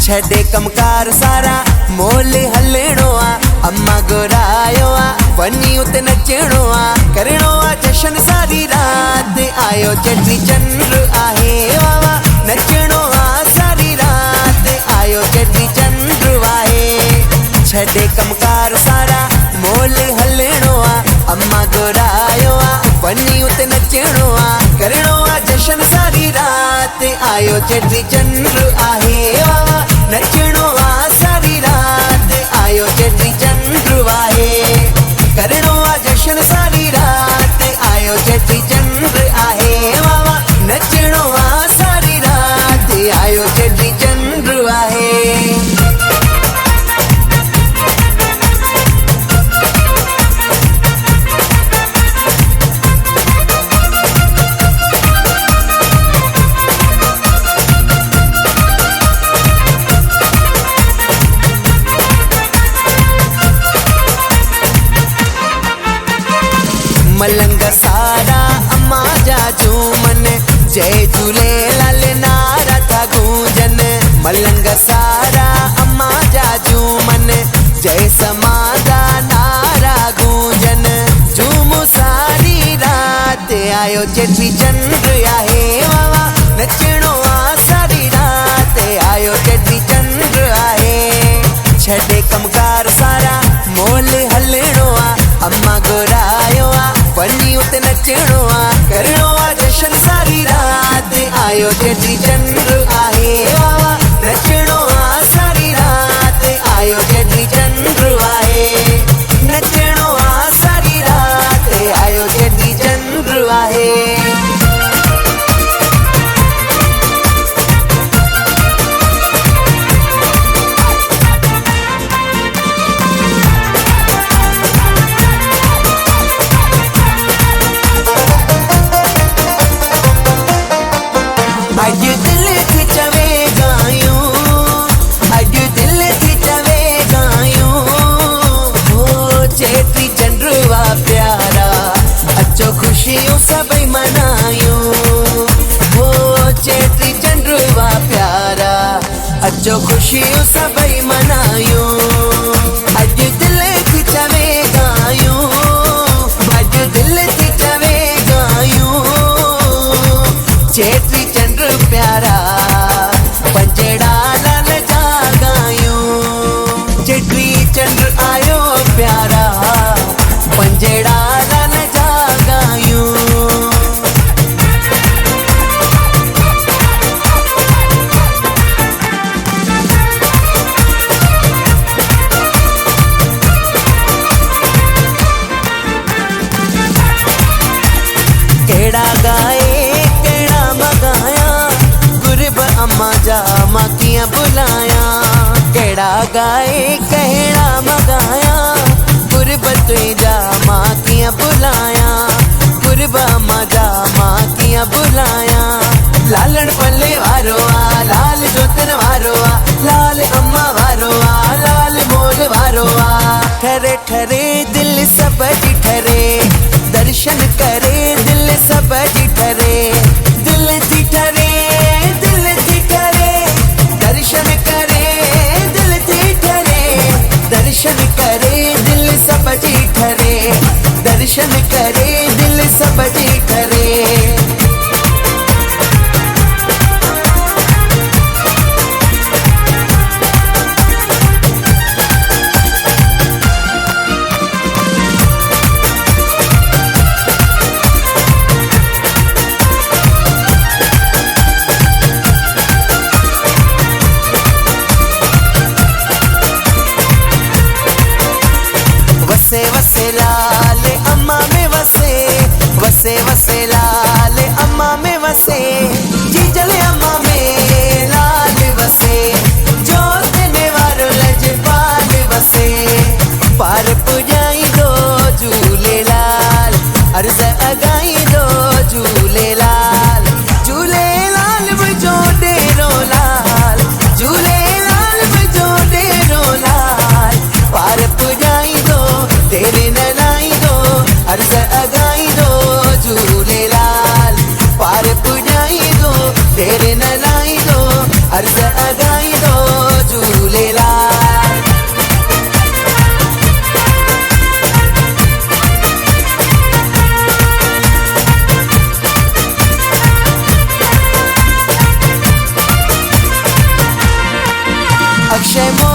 छे कमकार सारा मोल हलणो आ, अम्मा गोरायो आ वनी उते नचणो आ, करणो आ जशन सारी रात। आयो चेटी चंद्र आहे वावा नचणो आ सारी रात। आयो चेटी चंद्र आहे छे कमकार सारा मोल हलणो आ, अम्मा गोरायो आ वनी उते नचणो आ, करणो आ जशन सारी रात। आयो चेटी चंद्र आहे वावा नचणो आ सारी रात। आयो चेटी चंद्र आहे करणो आ जशन सारी रात। आयो चेटी चंद्र आहे वावा नचणो आ सारी रात। आयो चेटी चंद्र आहे। मलंग सारा अम्मा जा झूमन, जय झूलेलाल नारा था गूंजन। मलंग सारा अम्मा जा झूमन, जय समादा नारा गूंजन। झूम सारी रात आयो चेटी चंद्र आहे वावा नचणो आ सारी रात। आयो चेटी चंद्र आहे छे कमकार सारा मोल हलणो आ, अम्मा गोरायो आ वनी उते नचणो आ, करणो आ जशन सारी रात। आयो चेटी चंद्र आहे वावा नचणो आ सारी रात। आयो चेटी चंद्र आहे नचणो आ सारी रात। आयो चेटी चंद्र आहे। अज दिल थी चवे गायूं, अज दिल थी चवे गायूं। हो चेटी चंद्रवा प्यारा अचो खुशियों सभई मनायूं। हो चेटी चंद्रवा प्यारा अचो खुशियों सभई मनायूं। अज दिल थी चवे गायूं, अज दिल थी चवे गायूं। चेटी प्यारा पंजड़ा लाल जागायूं। चेटी चंद्र आयो प्यारा पंजड़ा लाल जागायूं। केड़ा गाए केड़ा मगाया, अम्मा जा मां कियां बुलाया। केड़ा गाए केड़ा मगाया, गुरबत जा मां कियां बुलाया। गुरब अम्मा जा मां कियां बुलाया। लालण पल्ले वारो आ लाल जोतन वारो आ, लाल अम्मा वारो आ लाल मोल वारो आ। ठरे ठरे दिल सब जी ठरे, दर्शन करे दिल सब जी ठरे। दिल थी ठरे दिल थी ठरे, दर्शन करे दिल थी ठरे। दर्शन करे दिल सब जी ठरे, दर्शन करे दिल सब जी ठरे। जय मोर